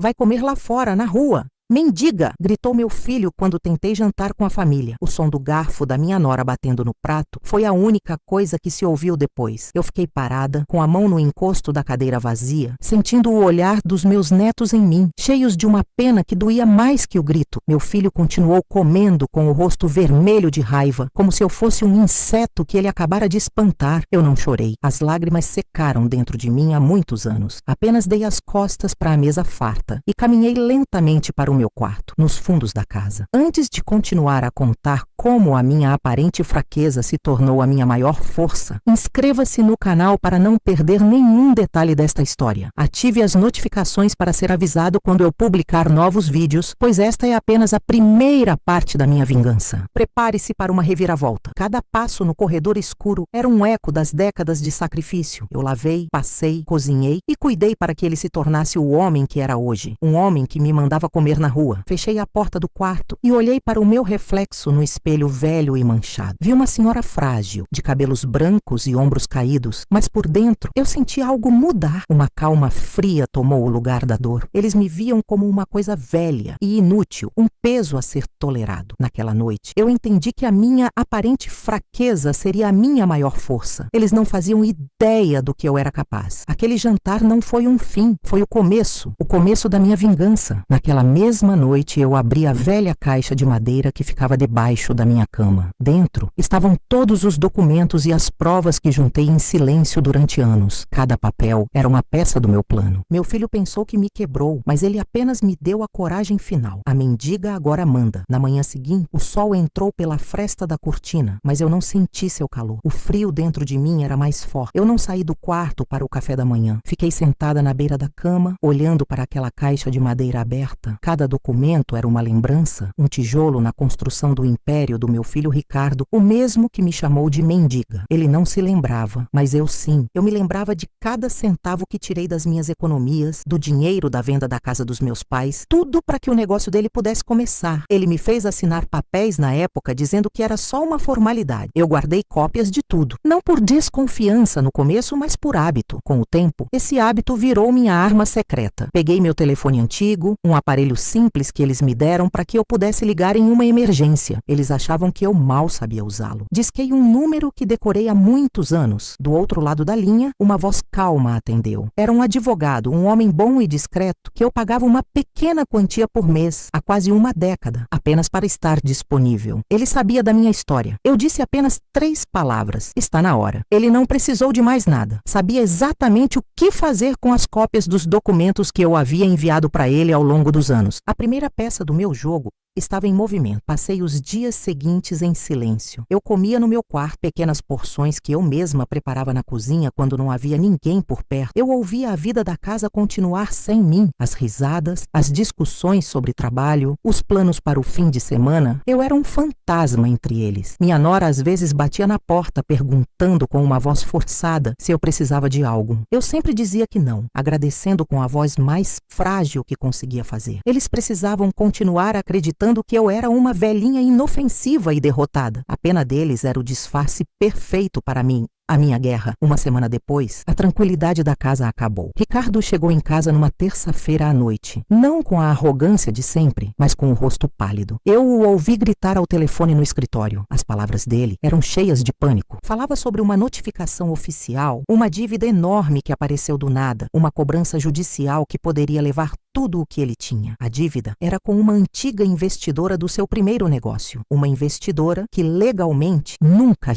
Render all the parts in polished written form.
Vai comer lá fora, na rua. Mendiga! Gritou meu filho quando tentei jantar com a família. O som do garfo da minha nora batendo no prato foi a única coisa que se ouviu depois. Eu fiquei parada, com a mão no encosto da cadeira vazia, sentindo o olhar dos meus netos em mim, cheios de uma pena que doía mais que o grito. Meu filho continuou comendo com o rosto vermelho de raiva, como se eu fosse um inseto que ele acabara de espantar. Eu não chorei. As lágrimas secaram dentro de mim há muitos anos. Apenas dei as costas para a mesa farta e caminhei lentamente para o meu quarto, nos fundos da casa. Antes de continuar a contar como a minha aparente fraqueza se tornou a minha maior força, inscreva-se no canal para não perder nenhum detalhe desta história. Ative as notificações para ser avisado quando eu publicar novos vídeos, pois esta é apenas a primeira parte da minha vingança. Prepare-se para uma reviravolta. Cada passo no corredor escuro era um eco das décadas de sacrifício. Eu lavei, passei, cozinhei e cuidei para que ele se tornasse o homem que era hoje. Um homem que me mandava comer na rua. Fechei a porta do quarto e olhei para o meu reflexo no espelho velho e manchado. Vi uma senhora frágil, de cabelos brancos e ombros caídos, mas por dentro eu senti algo mudar. Uma calma fria tomou o lugar da dor. Eles me viam como uma coisa velha e inútil, um peso a ser tolerado. Naquela noite, eu entendi que a minha aparente fraqueza seria a minha maior força. Eles não faziam ideia do que eu era capaz. Aquele jantar não foi um fim, foi o começo da minha vingança. Naquela mesma noite, eu abri a velha caixa de madeira que ficava debaixo da minha cama. Dentro estavam todos os documentos e as provas que juntei em silêncio durante anos. Cada papel era uma peça do meu plano. Meu filho pensou que me quebrou, mas ele apenas me deu a coragem final. A mendiga agora manda. Na manhã seguinte, o sol entrou pela fresta da cortina, mas eu não senti seu calor. O frio dentro de mim era mais forte. Eu não saí do quarto para o café da manhã. Fiquei sentada na beira da cama, olhando para aquela caixa de madeira aberta. Cada documento era uma lembrança, um tijolo na construção do império do meu filho Ricardo, o mesmo que me chamou de mendiga. Ele não se lembrava, mas eu sim. Eu me lembrava de cada centavo que tirei das minhas economias, do dinheiro da venda da casa dos meus pais, tudo para que o negócio dele pudesse começar. Ele me fez assinar papéis na época dizendo que era só uma formalidade. Eu guardei cópias de tudo, não por desconfiança no começo, mas por hábito. Com o tempo, esse hábito virou minha arma secreta. Peguei meu telefone antigo, um aparelho simples que eles me deram para que eu pudesse ligar em uma emergência. Eles achavam que eu mal sabia usá-lo. Disquei um número que decorei há muitos anos. Do outro lado da linha, uma voz calma atendeu. Era um advogado, um homem bom e discreto, que eu pagava uma pequena quantia por mês, há quase uma década, apenas para estar disponível. Ele sabia da minha história. Eu disse apenas 3 palavras. Está na hora. Ele não precisou de mais nada. Sabia exatamente o que fazer com as cópias dos documentos que eu havia enviado para ele ao longo dos anos. A primeira peça do meu jogo estava em movimento. Passei os dias seguintes em silêncio. Eu comia no meu quarto pequenas porções que eu mesma preparava na cozinha quando não havia ninguém por perto. Eu ouvia a vida da casa continuar sem mim. As risadas, as discussões sobre trabalho, os planos para o fim de semana. Eu era um fantasma entre eles. Minha nora às vezes batia na porta perguntando com uma voz forçada se eu precisava de algo. Eu sempre dizia que não, agradecendo com a voz mais frágil que conseguia fazer. Eles precisavam continuar acreditando que eu era uma velhinha inofensiva e derrotada. A pena deles era o disfarce perfeito para mim. A minha guerra. Uma semana depois, a tranquilidade da casa acabou. Ricardo chegou em casa numa terça-feira à noite. Não com a arrogância de sempre, mas com o rosto pálido. Eu o ouvi gritar ao telefone no escritório. As palavras dele eram cheias de pânico. Falava sobre uma notificação oficial, uma dívida enorme que apareceu do nada, uma cobrança judicial que poderia levar tudo o que ele tinha. A dívida era com uma antiga investidora do seu primeiro negócio. Uma investidora que legalmente nunca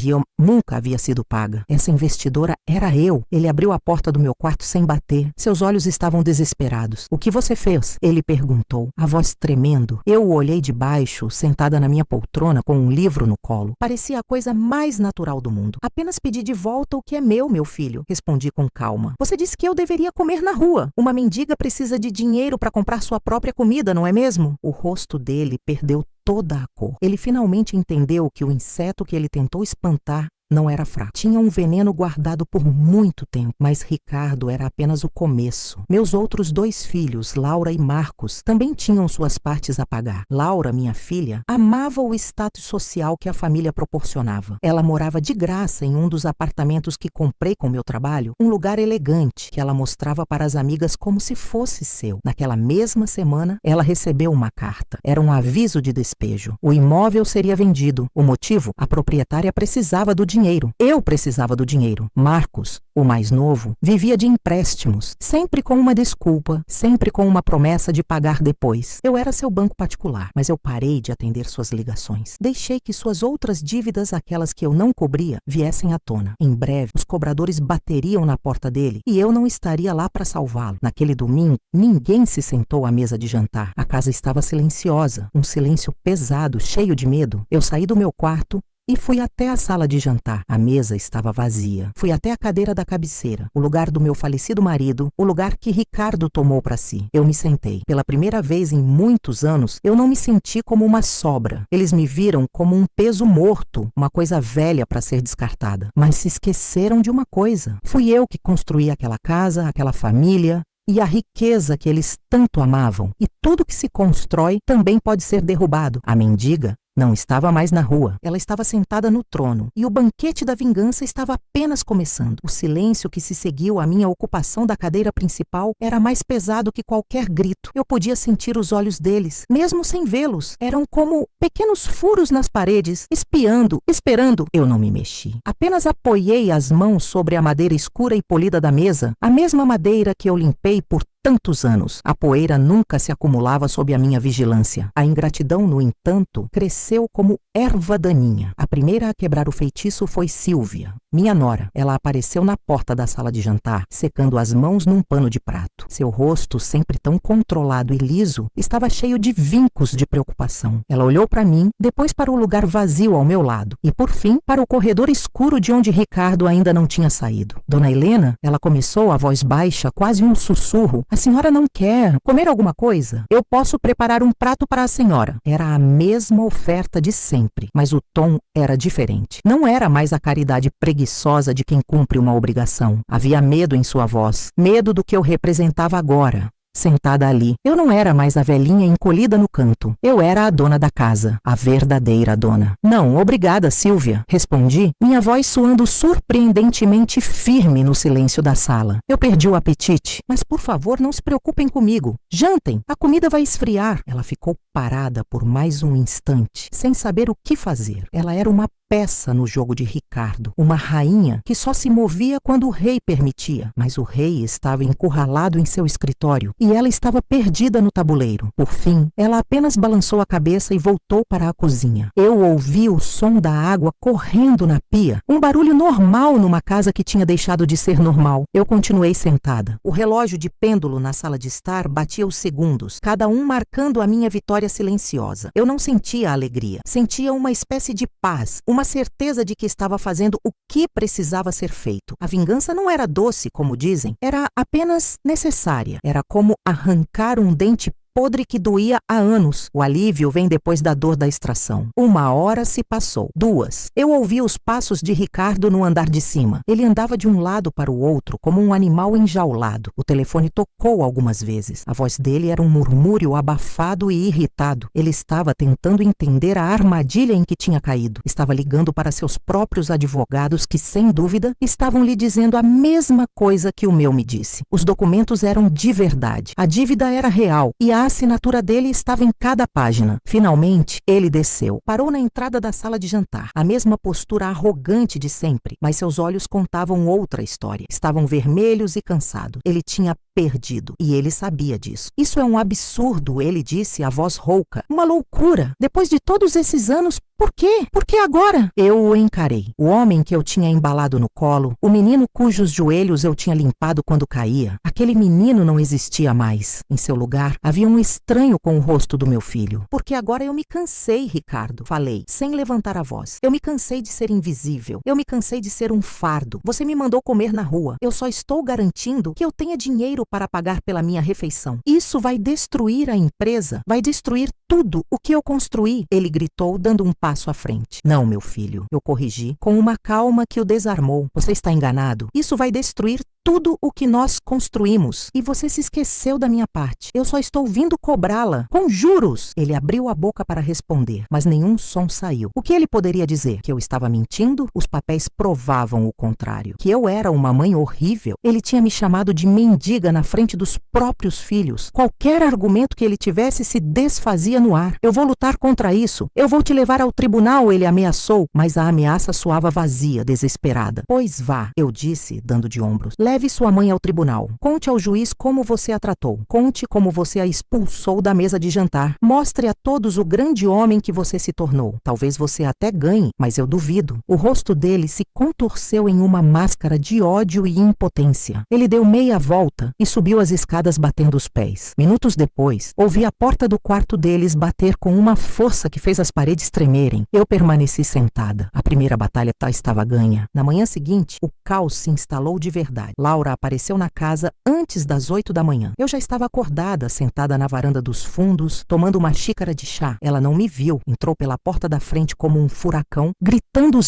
havia sido paga. Essa investidora era eu. Ele abriu a porta do meu quarto sem bater. Seus olhos estavam desesperados. "O que você fez?" ele perguntou, a voz tremendo. Eu o olhei de baixo, sentada na minha poltrona com um livro no colo. Parecia a coisa mais natural do mundo. "Apenas pedi de volta o que é meu filho", respondi com calma. "Você disse que eu deveria comer na rua. Uma mendiga precisa de dinheiro para comprar sua própria comida, não é mesmo?" O rosto dele perdeu toda a cor. Ele finalmente entendeu que o inseto que ele tentou espantar não era fraco. Tinha um veneno guardado por muito tempo, mas Ricardo era apenas o começo. Meus outros 2 filhos, Laura e Marcos, também tinham suas partes a pagar. Laura, minha filha, amava o status social que a família proporcionava. Ela morava de graça em um dos apartamentos que comprei com meu trabalho, um lugar elegante que ela mostrava para as amigas como se fosse seu. Naquela mesma semana, ela recebeu uma carta. Era um aviso de despejo. O imóvel seria vendido. O motivo? A proprietária precisava do dinheiro. Eu precisava do dinheiro. Marcos, o mais novo, vivia de empréstimos, sempre com uma desculpa, sempre com uma promessa de pagar depois. Eu era seu banco particular, mas eu parei de atender suas ligações. Deixei que suas outras dívidas, aquelas que eu não cobria, viessem à tona. Em breve, os cobradores bateriam na porta dele e eu não estaria lá para salvá-lo. Naquele domingo, ninguém se sentou à mesa de jantar. A casa estava silenciosa, um silêncio pesado, cheio de medo. Eu saí do meu quarto e fui até a sala de jantar. A mesa estava vazia. Fui até a cadeira da cabeceira, o lugar do meu falecido marido, o lugar que Ricardo tomou para si. Eu me sentei. Pela primeira vez em muitos anos, eu não me senti como uma sobra. Eles me viram como um peso morto, uma coisa velha para ser descartada. Mas se esqueceram de uma coisa. Fui eu que construí aquela casa, aquela família e a riqueza que eles tanto amavam. E tudo que se constrói também pode ser derrubado. A mendiga não estava mais na rua. Ela estava sentada no trono. E o banquete da vingança estava apenas começando. O silêncio que se seguiu à minha ocupação da cadeira principal era mais pesado que qualquer grito. Eu podia sentir os olhos deles, mesmo sem vê-los. Eram como pequenos furos nas paredes, espiando, esperando. Eu não me mexi. Apenas apoiei as mãos sobre a madeira escura e polida da mesa, a mesma madeira que eu limpei por tantos anos. A poeira nunca se acumulava sob a minha vigilância. A ingratidão, no entanto, cresceu como erva daninha. A primeira a quebrar o feitiço foi Silvia, minha nora. Ela apareceu na porta da sala de jantar, secando as mãos num pano de prato. Seu rosto, sempre tão controlado e liso, estava cheio de vincos de preocupação. Ela olhou para mim, depois para o lugar vazio ao meu lado e, por fim, para o corredor escuro de onde Ricardo ainda não tinha saído. Dona Helena, ela começou a voz baixa, quase um sussurro. A senhora não quer comer alguma coisa? Eu posso preparar um prato para a senhora. Era a mesma oferta de sempre, mas o tom era diferente. Não era mais a caridade preguiçosa de quem cumpre uma obrigação. Havia medo em sua voz, medo do que eu representava agora. Sentada ali, eu não era mais a velhinha encolhida no canto. Eu era a dona da casa, a verdadeira dona. Não, obrigada, Silvia, respondi, minha voz soando surpreendentemente firme no silêncio da sala. Eu perdi o apetite, mas por favor não se preocupem comigo. Jantem, a comida vai esfriar. Ela ficou parada por mais um instante, sem saber o que fazer. Ela era uma peça no jogo de Ricardo, uma rainha que só se movia quando o rei permitia, mas o rei estava encurralado em seu escritório e ela estava perdida no tabuleiro. Por fim, ela apenas balançou a cabeça e voltou para a cozinha. Eu ouvi o som da água correndo na pia, um barulho normal numa casa que tinha deixado de ser normal. Eu continuei sentada. O relógio de pêndulo na sala de estar batia os segundos, cada um marcando a minha vitória silenciosa. Eu não sentia alegria, sentia uma espécie de paz, uma certeza de que estava fazendo o que precisava ser feito. A vingança não era doce, como dizem, era apenas necessária. Era como arrancar um dente podre que doía há anos. O alívio vem depois da dor da extração. 1 hora se passou. 2. Eu ouvi os passos de Ricardo no andar de cima. Ele andava de um lado para o outro, como um animal enjaulado. O telefone tocou algumas vezes. A voz dele era um murmúrio abafado e irritado. Ele estava tentando entender a armadilha em que tinha caído. Estava ligando para seus próprios advogados que, sem dúvida, estavam lhe dizendo a mesma coisa que o meu me disse. Os documentos eram de verdade. A dívida era real e a assinatura dele estava em cada página. Finalmente, ele desceu. Parou na entrada da sala de jantar. A mesma postura arrogante de sempre, mas seus olhos contavam outra história. Estavam vermelhos e cansados. Ele tinha perdido. E ele sabia disso. Isso é um absurdo, ele disse, a voz rouca. Uma loucura. Depois de todos esses anos, por quê? Por que agora? Eu o encarei. O homem que eu tinha embalado no colo, o menino cujos joelhos eu tinha limpado quando caía. Aquele menino não existia mais. Em seu lugar, havia um estranho com o rosto do meu filho. Porque agora eu me cansei, Ricardo. Falei, sem levantar a voz. Eu me cansei de ser invisível. Eu me cansei de ser um fardo. Você me mandou comer na rua. Eu só estou garantindo que eu tenha dinheiro para pagar pela minha refeição. Isso vai destruir a empresa, vai destruir tudo o que eu construí, ele gritou, dando um passo à frente. Não, meu filho, eu corrigi, com uma calma que o desarmou. Você está enganado. Isso vai destruir tudo o que nós construímos. E você se esqueceu da minha parte. Eu só estou vindo cobrá-la, com juros. Ele abriu a boca para responder, mas nenhum som saiu. O que ele poderia dizer? Que eu estava mentindo? Os papéis provavam o contrário. Que eu era uma mãe horrível? Ele tinha me chamado de mendiga na frente dos próprios filhos. Qualquer argumento que ele tivesse se desfazia no ar. Eu vou lutar contra isso. Eu vou te levar ao tribunal, ele ameaçou, mas a ameaça soava vazia, desesperada. Pois vá, eu disse, dando de ombros. Leve sua mãe ao tribunal. Conte ao juiz como você a tratou. Conte como você a expulsou da mesa de jantar. Mostre a todos o grande homem que você se tornou. Talvez você até ganhe, mas eu duvido. O rosto dele se contorceu em uma máscara de ódio e impotência. Ele deu meia volta e subiu as escadas batendo os pés. Minutos depois, ouvi a porta do quarto deles bater com uma força que fez as paredes tremerem. Eu permaneci sentada. A primeira batalha estava ganha. Na manhã seguinte, o caos se instalou de verdade. Laura apareceu na casa antes das 8 da manhã. Eu já estava acordada, sentada na varanda dos fundos, tomando uma xícara de chá. Ela não me viu. Entrou pela porta da frente como um furacão, gritando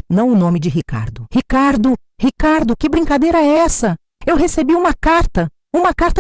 não o nome de Ricardo. Ricardo! Ricardo, que brincadeira é essa? Eu recebi uma carta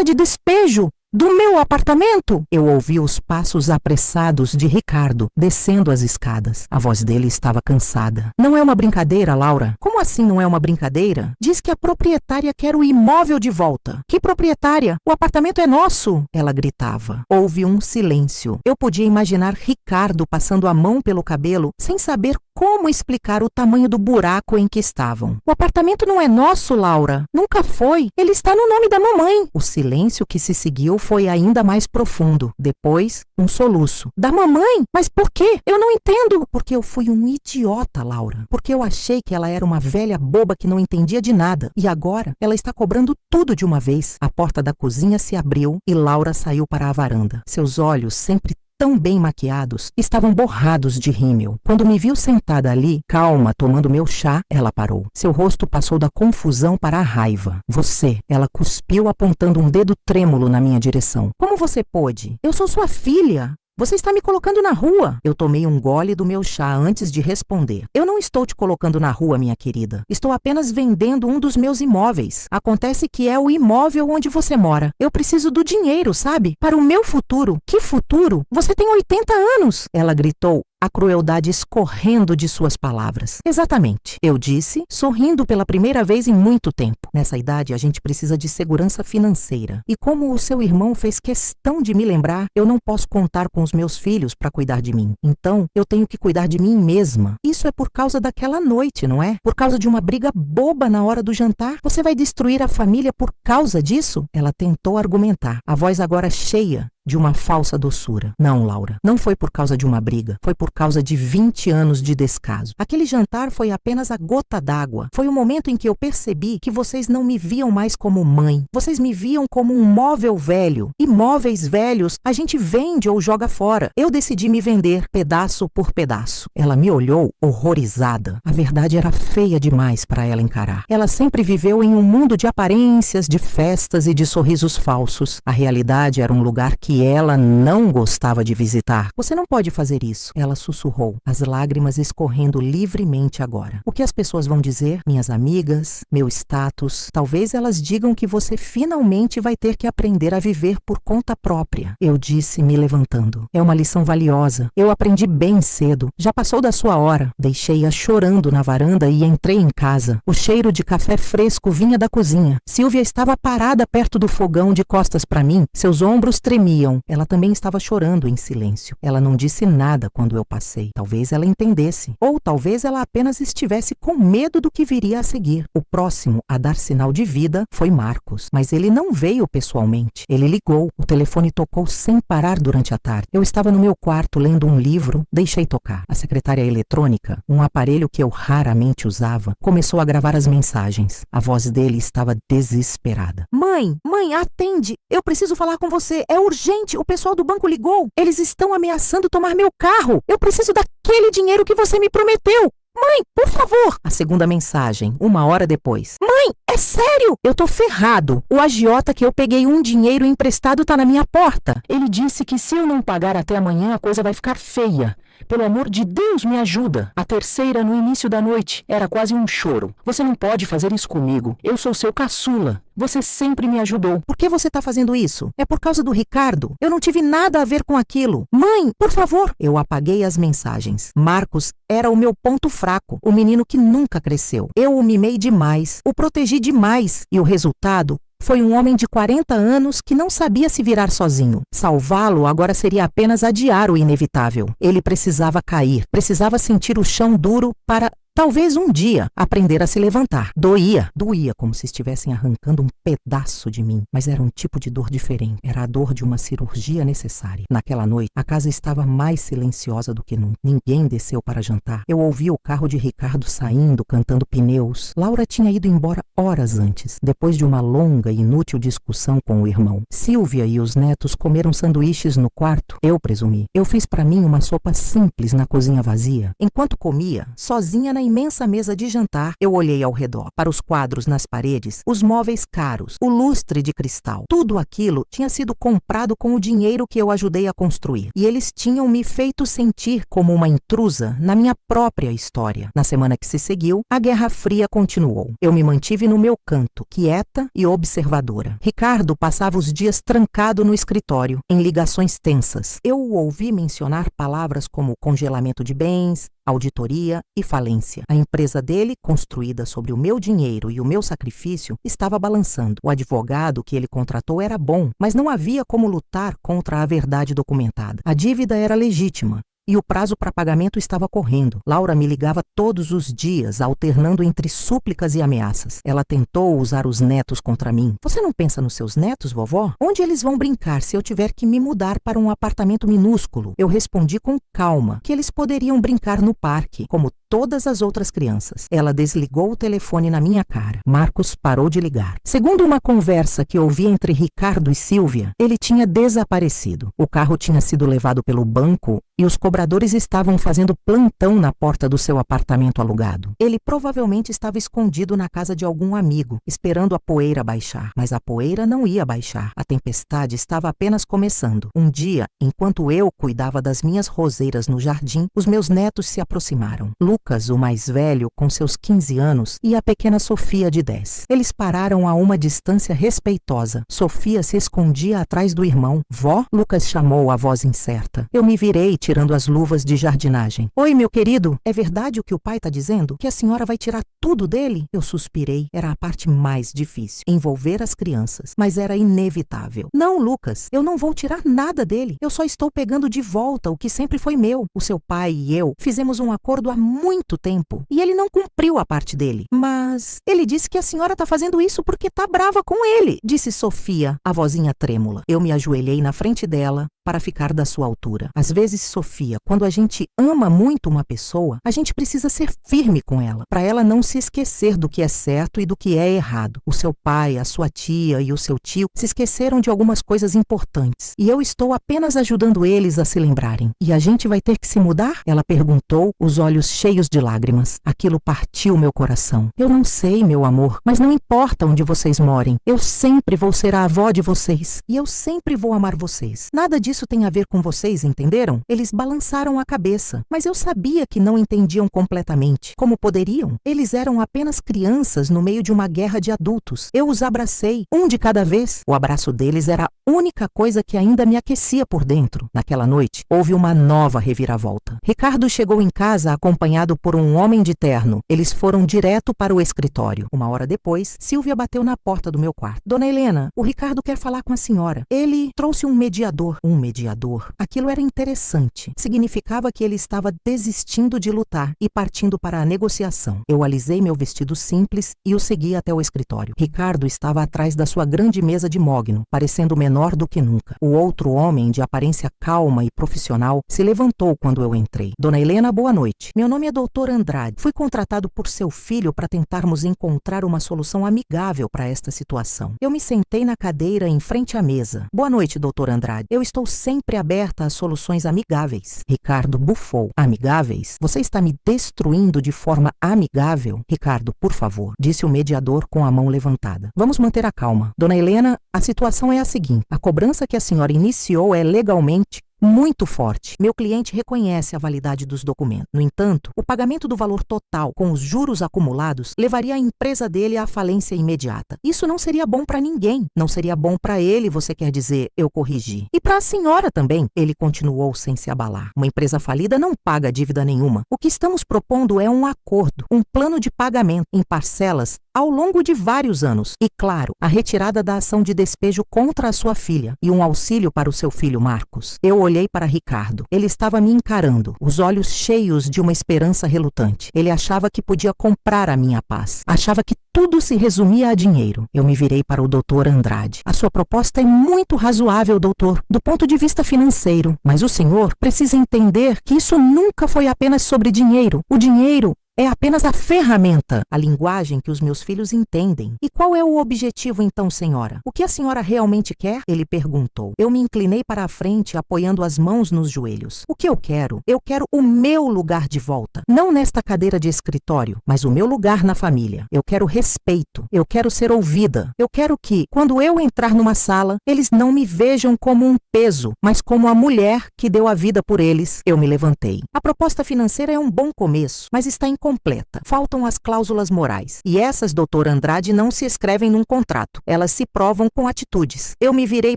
de despejo. Do meu apartamento? Eu ouvi os passos apressados de Ricardo descendo as escadas. A voz dele estava cansada. Não é uma brincadeira, Laura. Como assim não é uma brincadeira? Diz que a proprietária quer o imóvel de volta. Que proprietária? O apartamento é nosso! Ela gritava. Houve um silêncio. Eu podia imaginar Ricardo passando a mão pelo cabelo sem saber como explicar o tamanho do buraco em que estavam. O apartamento não é nosso, Laura. Nunca foi. Ele está no nome da mamãe. O silêncio que se seguiu foi ainda mais profundo. Depois, um soluço. Da mamãe? Mas por quê? Eu não entendo. Porque eu fui um idiota, Laura. Porque eu achei que ela era uma velha boba que não entendia de nada. E agora, ela está cobrando tudo de uma vez. A porta da cozinha se abriu e Laura saiu para a varanda. Seus olhos, sempre tão bem maquiados, estavam borrados de rímel. Quando me viu sentada ali, calma, tomando meu chá, ela parou. Seu rosto passou da confusão para a raiva. Você, ela cuspiu apontando um dedo trêmulo na minha direção. Como você pôde? Eu sou sua filha. Você está me colocando na rua. Eu tomei um gole do meu chá antes de responder. Eu não estou te colocando na rua, minha querida. Estou apenas vendendo um dos meus imóveis. Acontece que é o imóvel onde você mora. Eu preciso do dinheiro, sabe? Para o meu futuro. Que futuro? Você tem 80 anos. Ela gritou, a crueldade escorrendo de suas palavras. Exatamente, eu disse, sorrindo pela primeira vez em muito tempo. Nessa idade, a gente precisa de segurança financeira. E como o seu irmão fez questão de me lembrar, eu não posso contar com os meus filhos para cuidar de mim. Então, eu tenho que cuidar de mim mesma. Isso é por causa daquela noite, não é? Por causa de uma briga boba na hora do jantar? Você vai destruir a família por causa disso? Ela tentou argumentar, a voz agora cheia de uma falsa doçura. Não, Laura, não foi por causa de uma briga. Foi por causa de 20 anos de descaso. Aquele jantar foi apenas a gota d'água. Foi o momento em que eu percebi que vocês não me viam mais como mãe. Vocês me viam como um móvel velho. E móveis velhos a gente vende ou joga fora. Eu decidi me vender pedaço por pedaço. Ela me olhou horrorizada. A verdade era feia demais para ela encarar. Ela sempre viveu em um mundo de aparências, de festas e de sorrisos falsos. A realidade era um lugar que ela não gostava de visitar. Você não pode fazer isso. Ela sussurrou, as lágrimas escorrendo livremente agora. O que as pessoas vão dizer? Minhas amigas, meu status. Talvez elas digam que você finalmente vai ter que aprender a viver por conta própria. Eu disse, me levantando. É uma lição valiosa. Eu aprendi bem cedo. Já passou da sua hora. Deixei-a chorando na varanda e entrei em casa. O cheiro de café fresco vinha da cozinha. Silvia estava parada perto do fogão de costas para mim. Seus ombros tremiam. Ela também estava chorando em silêncio. Ela não disse nada quando eu passei. Talvez ela entendesse. Ou talvez ela apenas estivesse com medo do que viria a seguir. O próximo a dar sinal de vida foi Marcos. Mas ele não veio pessoalmente. Ele ligou. O telefone tocou sem parar durante a tarde. Eu estava no meu quarto lendo um livro. Deixei tocar. A secretária eletrônica, um aparelho que eu raramente usava, começou a gravar as mensagens. A voz dele estava desesperada. Mãe, atende. Eu preciso falar com você. É urgente. O pessoal do banco ligou. Eles estão ameaçando tomar meu carro. Eu preciso daquele dinheiro que você me prometeu. Mãe, por favor! A segunda mensagem, 1 hora depois. Mãe, é sério? Eu tô ferrado. O agiota que eu peguei um dinheiro emprestado tá na minha porta. Ele disse que se eu não pagar até amanhã, a coisa vai ficar feia. Pelo amor de Deus, me ajuda. A terceira, no início da noite, era quase um choro. Você não pode fazer isso comigo. Eu sou seu caçula. Você sempre me ajudou. Por que você tá fazendo isso? É por causa do Ricardo. Eu não tive nada a ver com aquilo. Mãe, por favor. Eu apaguei as mensagens. Marcos era o meu ponto fraco. O menino que nunca cresceu. Eu o mimei demais. O protegi demais. E o resultado foi um homem de 40 anos que não sabia se virar sozinho. Salvá-lo agora seria apenas adiar o inevitável. Ele precisava cair, precisava sentir o chão duro para, talvez um dia, aprender a se levantar. Doía como se estivessem arrancando um pedaço de mim, mas era um tipo de dor diferente. Era a dor de uma cirurgia necessária. Naquela noite, a casa estava mais silenciosa do que nunca. Ninguém desceu para jantar. Eu ouvi o carro de Ricardo saindo, cantando pneus. Laura tinha ido embora horas antes, depois de uma longa e inútil discussão com o irmão. Silvia e os netos comeram sanduíches no quarto. Eu presumi. Eu fiz para mim uma sopa simples na cozinha vazia. Enquanto comia, sozinha na imensa mesa de jantar, eu olhei ao redor, para os quadros nas paredes, os móveis caros, o lustre de cristal. Tudo aquilo tinha sido comprado com o dinheiro que eu ajudei a construir. E eles tinham me feito sentir como uma intrusa na minha própria história. Na semana que se seguiu, a Guerra Fria continuou. Eu me mantive no meu canto, quieta e observadora. Ricardo passava os dias trancado no escritório, em ligações tensas. Eu o ouvi mencionar palavras como congelamento de bens, auditoria e falência. A empresa dele, construída sobre o meu dinheiro e o meu sacrifício, estava balançando. O advogado que ele contratou era bom, mas não havia como lutar contra a verdade documentada. A dívida era legítima e o prazo para pagamento estava correndo. Laura me ligava todos os dias, alternando entre súplicas e ameaças. Ela tentou usar os netos contra mim. Você não pensa nos seus netos, vovó? Onde eles vão brincar se eu tiver que me mudar para um apartamento minúsculo? Eu respondi com calma que eles poderiam brincar no parque, como todas as outras crianças. Ela desligou o telefone na minha cara. Marcos parou de ligar. Segundo uma conversa que ouvi entre Ricardo e Silvia, ele tinha desaparecido. O carro tinha sido levado pelo banco e os cobradores estavam fazendo plantão na porta do seu apartamento alugado. Ele provavelmente estava escondido na casa de algum amigo, esperando a poeira baixar. Mas a poeira não ia baixar. A tempestade estava apenas começando. Um dia, enquanto eu cuidava das minhas roseiras no jardim, os meus netos se aproximaram. Lucas, o mais velho, com seus 15 anos, e a pequena Sofia, de 10. Eles pararam a uma distância respeitosa. Sofia se escondia atrás do irmão. Vó? Lucas chamou a voz incerta. Eu me virei, tirando as luvas de jardinagem. Oi, meu querido, é verdade o que o pai está dizendo? Que a senhora vai tirar tudo dele? Eu suspirei. Era a parte mais difícil, envolver as crianças. Mas era inevitável. Não, Lucas, eu não vou tirar nada dele. Eu só estou pegando de volta o que sempre foi meu. O seu pai e eu fizemos um acordo há muito tempo e ele não cumpriu a parte dele. Mas ele disse que a senhora está fazendo isso porque está brava com ele, disse Sofia, a vozinha trêmula. Eu me ajoelhei na frente dela para ficar da sua altura. Às vezes, Sofia, quando a gente ama muito uma pessoa, a gente precisa ser firme com ela, para ela não se esquecer do que é certo e do que é errado. O seu pai, a sua tia e o seu tio se esqueceram de algumas coisas importantes e eu estou apenas ajudando eles a se lembrarem. E a gente vai ter que se mudar? Ela perguntou, os olhos cheios de lágrimas. Aquilo partiu meu coração. Eu não sei, meu amor, mas não importa onde vocês morem. Eu sempre vou ser a avó de vocês e eu sempre vou amar vocês. Nada disso tem a ver com vocês, entenderam? Eles balançaram a cabeça, mas eu sabia que não entendiam completamente. Como poderiam? Eles eram apenas crianças no meio de uma guerra de adultos. Eu os abracei, um de cada vez. O abraço deles era a única coisa que ainda me aquecia por dentro. Naquela noite, houve uma nova reviravolta. Ricardo chegou em casa acompanhado por um homem de terno. Eles foram direto para o escritório. 1 hora depois, Silvia bateu na porta do meu quarto. Dona Helena, o Ricardo quer falar com a senhora. Ele trouxe um mediador. Um mediador? Aquilo era interessante. Significava que ele estava desistindo de lutar e partindo para a negociação. Eu alisei meu vestido simples e o segui até o escritório. Ricardo estava atrás da sua grande mesa de mogno, parecendo menor do que nunca. O outro homem, de aparência calma e profissional, se levantou quando eu entrei. Dona Helena, boa noite. Meu nome é Dr. Andrade. Fui contratado por seu filho para tentarmos encontrar uma solução amigável para esta situação. Eu me sentei na cadeira em frente à mesa. Boa noite, Dr. Andrade. Eu estou sempre aberta a soluções amigáveis. Ricardo bufou. Amigáveis? Você está me destruindo de forma amigável? Ricardo, por favor, disse o mediador com a mão levantada. Vamos manter a calma. Dona Helena, a situação é a seguinte. A cobrança que a senhora iniciou é legalmente muito forte. Meu cliente reconhece a validade dos documentos. No entanto, o pagamento do valor total com os juros acumulados levaria a empresa dele à falência imediata. Isso não seria bom para ninguém. Não seria bom para ele, você quer dizer, eu corrigi. E para a senhora também. Ele continuou sem se abalar. Uma empresa falida não paga dívida nenhuma. O que estamos propondo é um acordo, um plano de pagamento em parcelas ao longo de vários anos. E, claro, a retirada da ação de despejo contra a sua filha e um auxílio para o seu filho Marcos. Eu olhei para Ricardo. Ele estava me encarando, os olhos cheios de uma esperança relutante. Ele achava que podia comprar a minha paz. Achava que tudo se resumia a dinheiro. Eu me virei para o Dr. Andrade. A sua proposta é muito razoável, doutor, do ponto de vista financeiro. Mas o senhor precisa entender que isso nunca foi apenas sobre dinheiro. O dinheiro é apenas a ferramenta, a linguagem que os meus filhos entendem. E qual é o objetivo então, senhora? O que a senhora realmente quer? Ele perguntou. Eu me inclinei para a frente, apoiando as mãos nos joelhos. O que eu quero? Eu quero o meu lugar de volta. Não nesta cadeira de escritório, mas o meu lugar na família. Eu quero respeito. Eu quero ser ouvida. Eu quero que, quando eu entrar numa sala, eles não me vejam como um peso, mas como a mulher que deu a vida por eles. Eu me levantei. A proposta financeira é um bom começo, mas está incompleta. Faltam as cláusulas morais. E essas, doutor Andrade, não se escrevem num contrato. Elas se provam com atitudes. Eu me virei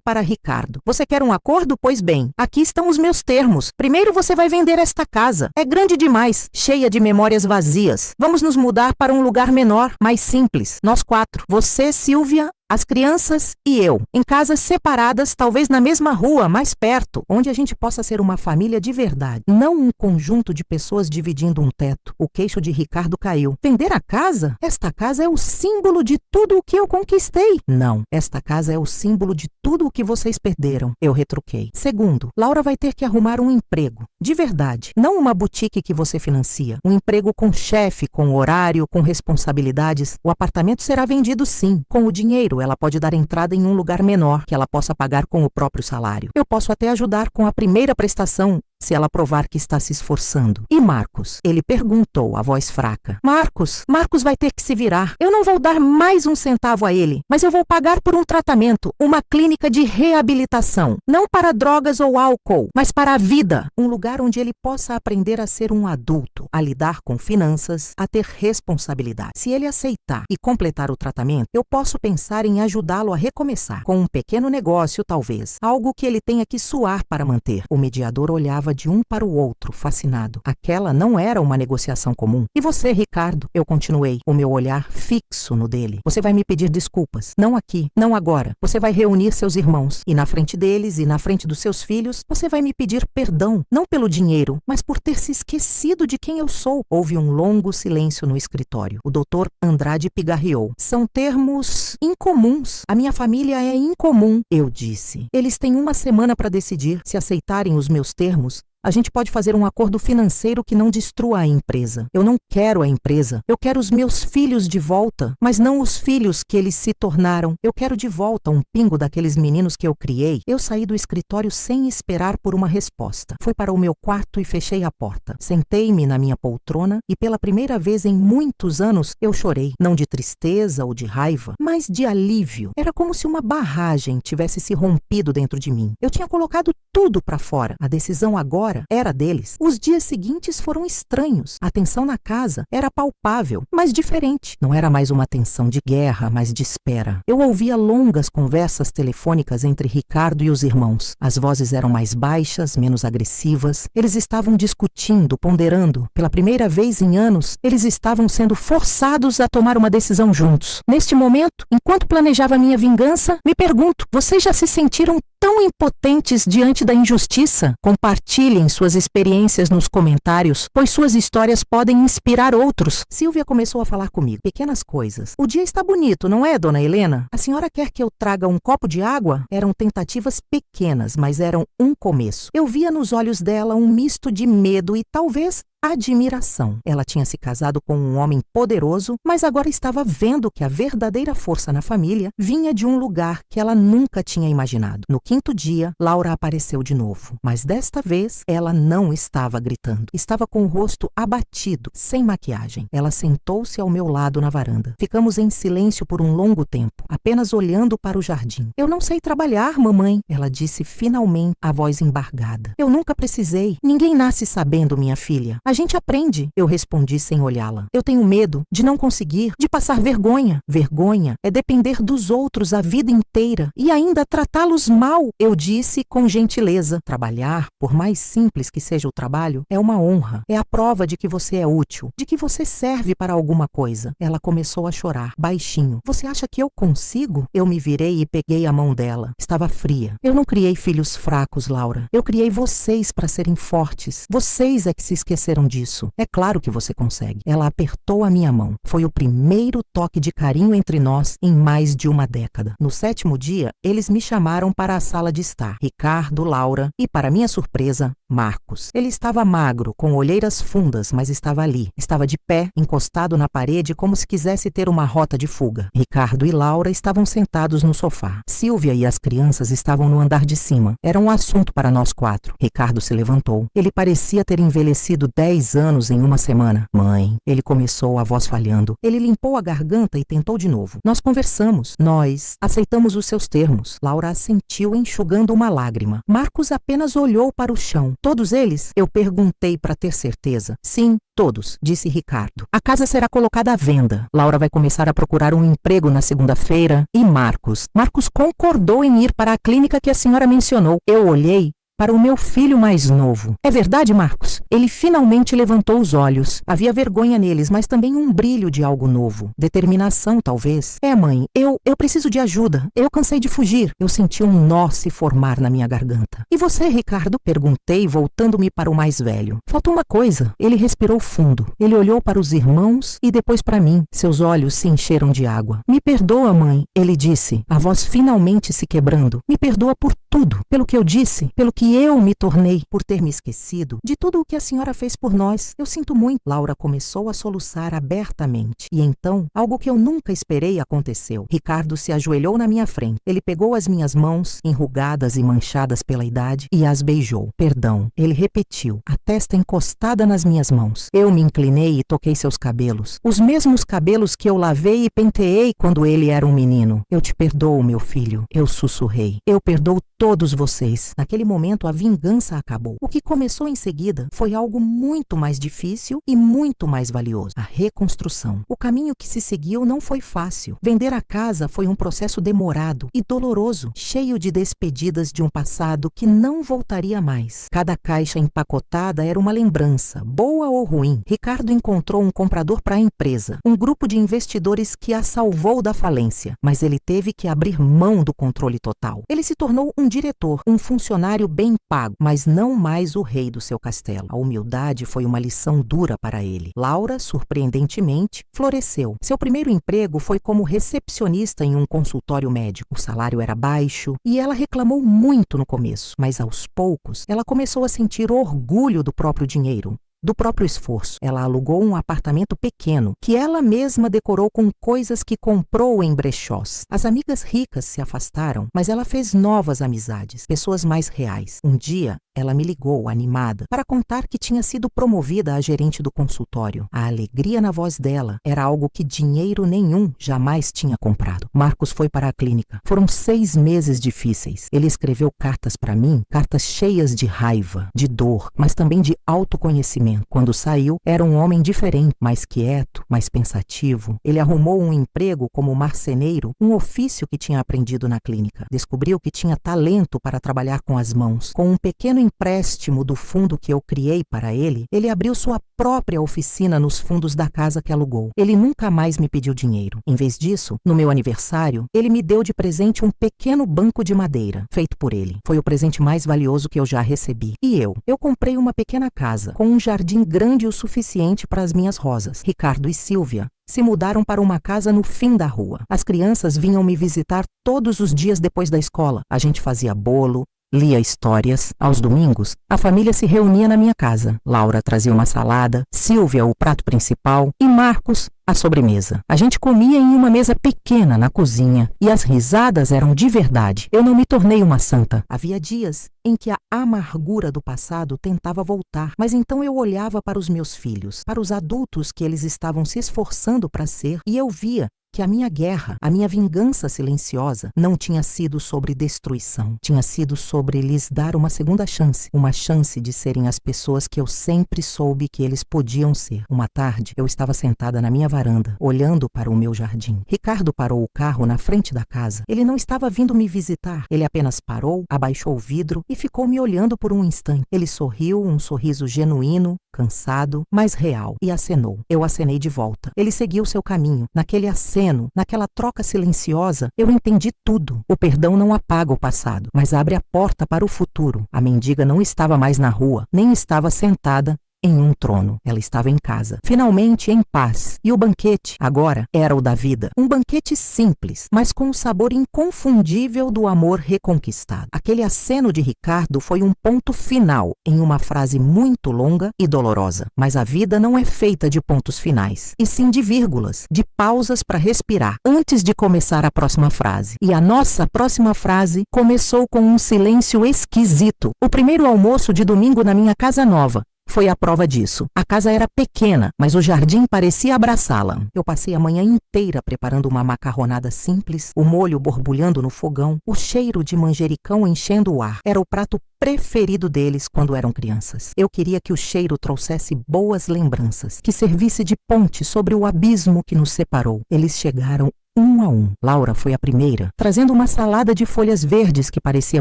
para Ricardo. Você quer um acordo? Pois bem, aqui estão os meus termos. Primeiro você vai vender esta casa. É grande demais, cheia de memórias vazias. Vamos nos mudar para um lugar menor, mais simples. Nós 4. Você, Silvia, as crianças e eu, em casas separadas, talvez na mesma rua, mais perto, onde a gente possa ser uma família de verdade, não um conjunto de pessoas dividindo um teto. O queixo de Ricardo caiu. Vender a casa? Esta casa é o símbolo de tudo o que eu conquistei. Não, esta casa é o símbolo de tudo o que vocês perderam. Eu retruquei. Segundo, Laura vai ter que arrumar um emprego. De verdade, não uma boutique que você financia. Um emprego com chefe, com horário, com responsabilidades. O apartamento será vendido sim, com o dinheiro. Ela pode dar entrada em um lugar menor, que ela possa pagar com o próprio salário. Eu posso até ajudar com a primeira prestação, se ela provar que está se esforçando. E Marcos? Ele perguntou, a voz fraca. Marcos vai ter que se virar. Eu não vou dar mais um centavo a ele, mas eu vou pagar por um tratamento, uma clínica de reabilitação. Não para drogas ou álcool, mas para a vida. Um lugar onde ele possa aprender a ser um adulto, a lidar com finanças, a ter responsabilidade. Se ele aceitar e completar o tratamento, eu posso pensar em ajudá-lo a recomeçar, com um pequeno negócio talvez, algo que ele tenha que suar para manter. O mediador olhava de um para o outro, fascinado. Aquela não era uma negociação comum. E você, Ricardo? Eu continuei, o meu olhar fixo no dele. Você vai me pedir desculpas. Não aqui, não agora. Você vai reunir seus irmãos. E na frente deles e na frente dos seus filhos, você vai me pedir perdão. Não pelo dinheiro, mas por ter se esquecido de quem eu sou. Houve um longo silêncio no escritório. O doutor Andrade pigarreou. São termos incomuns. A minha família é incomum, eu disse. Eles têm uma semana para decidir. Se aceitarem os meus termos, a gente pode fazer um acordo financeiro que não destrua a empresa. Eu não quero a empresa. Eu quero os meus filhos de volta, mas não os filhos que eles se tornaram. Eu quero de volta um pingo daqueles meninos que eu criei. Eu saí do escritório sem esperar por uma resposta. Fui para o meu quarto e fechei a porta. Sentei-me na minha poltrona e pela primeira vez em muitos anos eu chorei. Não de tristeza ou de raiva, mas de alívio. Era como se uma barragem tivesse se rompido dentro de mim. Eu tinha colocado tudo para fora. A decisão agora era deles. Os dias seguintes foram estranhos. A tensão na casa era palpável, mas diferente. Não era mais uma tensão de guerra, mas de espera. Eu ouvia longas conversas telefônicas entre Ricardo e os irmãos. As vozes eram mais baixas, menos agressivas. Eles estavam discutindo, ponderando. Pela primeira vez em anos, eles estavam sendo forçados a tomar uma decisão juntos. Neste momento, enquanto planejava minha vingança, me pergunto, vocês já se sentiram tão impotentes diante da injustiça? Compartilhem suas experiências nos comentários, pois suas histórias podem inspirar outros. Silvia começou a falar comigo. Pequenas coisas. O dia está bonito, não é, dona Helena? A senhora quer que eu traga um copo de água? Eram tentativas pequenas, mas eram um começo. Eu via nos olhos dela um misto de medo e talvez admiração. Ela tinha se casado com um homem poderoso, mas agora estava vendo que a verdadeira força na família vinha de um lugar que ela nunca tinha imaginado. No 5º dia, Laura apareceu de novo, mas desta vez ela não estava gritando. Estava com o rosto abatido, sem maquiagem. Ela sentou-se ao meu lado na varanda. Ficamos em silêncio por um longo tempo, apenas olhando para o jardim. Eu não sei trabalhar, mamãe, ela disse finalmente, a voz embargada. Eu nunca precisei. Ninguém nasce sabendo, minha filha. A gente aprende, eu respondi sem olhá-la. Eu tenho medo de não conseguir, de passar vergonha. Vergonha é depender dos outros a vida inteira e ainda tratá-los mal, eu disse com gentileza. Trabalhar, por mais simples que seja o trabalho, é uma honra. É a prova de que você é útil, de que você serve para alguma coisa. Ela começou a chorar, baixinho. Você acha que eu consigo? Eu me virei e peguei a mão dela. Estava fria. Eu não criei filhos fracos, Laura. Eu criei vocês para serem fortes. Vocês é que se esqueceram disso. É claro que você consegue. Ela apertou a minha mão. Foi o primeiro toque de carinho entre nós em mais de uma década. No 7º dia, eles me chamaram para a sala de estar. Ricardo, Laura e, para minha surpresa, Marcos. Ele estava magro, com olheiras fundas, mas estava ali. Estava de pé, encostado na parede, como se quisesse ter uma rota de fuga. Ricardo e Laura estavam sentados no sofá. Silvia e as crianças estavam no andar de cima. Era um assunto para nós 4. Ricardo se levantou. Ele parecia ter envelhecido 10 anos em uma semana. Mãe, ele começou, a voz falhando. Ele limpou a garganta e tentou de novo. Nós conversamos. Nós aceitamos os seus termos. Laura assentiu, enxugando uma lágrima. Marcos apenas olhou para o chão. Todos eles? Eu perguntei para ter certeza. Sim, todos, disse Ricardo. A casa será colocada à venda. Laura vai começar a procurar um emprego na segunda-feira. E Marcos? Marcos concordou em ir para a clínica que a senhora mencionou. Eu olhei para o meu filho mais novo. É verdade, Marcos? Ele finalmente levantou os olhos. Havia vergonha neles, mas também um brilho de algo novo. Determinação, talvez. É, mãe, eu preciso de ajuda. Eu cansei de fugir. Eu senti um nó se formar na minha garganta. E você, Ricardo? Perguntei, voltando-me para o mais velho. Faltou uma coisa. Ele respirou fundo. Ele olhou para os irmãos e depois para mim. Seus olhos se encheram de água. Me perdoa, mãe, ele disse, a voz finalmente se quebrando. Me perdoa por tudo. Pelo que eu disse, pelo que eu me tornei, por ter me esquecido de tudo o que a senhora fez por nós. Eu sinto muito. Laura começou a soluçar abertamente. E então, algo que eu nunca esperei aconteceu. Ricardo se ajoelhou na minha frente. Ele pegou as minhas mãos, enrugadas e manchadas pela idade, e as beijou. Perdão, ele repetiu, a testa encostada nas minhas mãos. Eu me inclinei e toquei seus cabelos. Os mesmos cabelos que eu lavei e penteei quando ele era um menino. Eu te perdoo, meu filho. Eu sussurrei. Eu perdoo todos vocês. Naquele momento, a vingança acabou. O que começou em seguida foi algo muito mais difícil e muito mais valioso. A reconstrução. O caminho que se seguiu não foi fácil. Vender a casa foi um processo demorado e doloroso, cheio de despedidas de um passado que não voltaria mais. Cada caixa empacotada era uma lembrança, boa ou ruim. Ricardo encontrou um comprador para a empresa, um grupo de investidores que a salvou da falência, mas ele teve que abrir mão do controle total. Ele se tornou um diretor, um funcionário bem pago, mas não mais o rei do seu castelo. A humildade foi uma lição dura para ele. Laura, surpreendentemente, floresceu. Seu primeiro emprego foi como recepcionista em um consultório médico. O salário era baixo e ela reclamou muito no começo, mas aos poucos ela começou a sentir orgulho do próprio dinheiro, do próprio esforço. Ela alugou um apartamento pequeno, que ela mesma decorou com coisas que comprou em brechós. As amigas ricas se afastaram, mas ela fez novas amizades, pessoas mais reais. Um dia, ela me ligou, animada, para contar que tinha sido promovida a gerente do consultório. A alegria na voz dela era algo que dinheiro nenhum jamais tinha comprado. Marcos foi para a clínica. Foram 6 meses difíceis. Ele escreveu cartas para mim, cartas cheias de raiva, de dor, mas também de autoconhecimento. Quando saiu, era um homem diferente, mais quieto, mais pensativo. Ele arrumou um emprego como marceneiro, um ofício que tinha aprendido na clínica. Descobriu que tinha talento para trabalhar com as mãos. Com um pequeno empréstimo do fundo que eu criei para ele, ele abriu sua própria oficina nos fundos da casa que alugou. Ele nunca mais me pediu dinheiro. Em vez disso, no meu aniversário, ele me deu de presente um pequeno banco de madeira, feito por ele. Foi o presente mais valioso que eu já recebi. E eu comprei uma pequena casa, com um jardim grande o suficiente para as minhas rosas. Ricardo e Silvia se mudaram para uma casa no fim da rua. As crianças vinham me visitar todos os dias depois da escola. A gente fazia bolo, lia histórias. Aos domingos, a família se reunia na minha casa. Laura trazia uma salada, Silvia o prato principal e Marcos a sobremesa. A gente comia em uma mesa pequena na cozinha e as risadas eram de verdade. Eu não me tornei uma santa. Havia dias em que a amargura do passado tentava voltar, mas então eu olhava para os meus filhos, para os adultos que eles estavam se esforçando para ser, e eu via que a minha guerra, a minha vingança silenciosa, não tinha sido sobre destruição. Tinha sido sobre lhes dar uma segunda chance. Uma chance de serem as pessoas que eu sempre soube que eles podiam ser. Uma tarde, eu estava sentada na minha varanda, olhando para o meu jardim. Ricardo parou o carro na frente da casa. Ele não estava vindo me visitar. Ele apenas parou, abaixou o vidro e ficou me olhando por um instante. Ele sorriu, um sorriso genuíno, cansado, mas real, e acenou. Eu acenei de volta. Ele seguiu seu caminho. Naquele aceno, naquela troca silenciosa, eu entendi tudo. O perdão não apaga o passado, mas abre a porta para o futuro. A mendiga não estava mais na rua, nem estava sentada em um trono. Ela estava em casa, finalmente em paz. E o banquete, agora, era o da vida. Um banquete simples, mas com o sabor inconfundível do amor reconquistado. Aquele aceno de Ricardo foi um ponto final em uma frase muito longa e dolorosa. Mas a vida não é feita de pontos finais, e sim de vírgulas, de pausas para respirar, antes de começar a próxima frase. E a nossa próxima frase começou com um silêncio esquisito. O primeiro almoço de domingo na minha casa nova foi a prova disso. A casa era pequena, mas o jardim parecia abraçá-la. Eu passei a manhã inteira preparando uma macarronada simples, o molho borbulhando no fogão, o cheiro de manjericão enchendo o ar. Era o prato preferido deles quando eram crianças. Eu queria que o cheiro trouxesse boas lembranças, que servisse de ponte sobre o abismo que nos separou. Eles chegaram um a um. Laura foi a primeira, trazendo uma salada de folhas verdes que parecia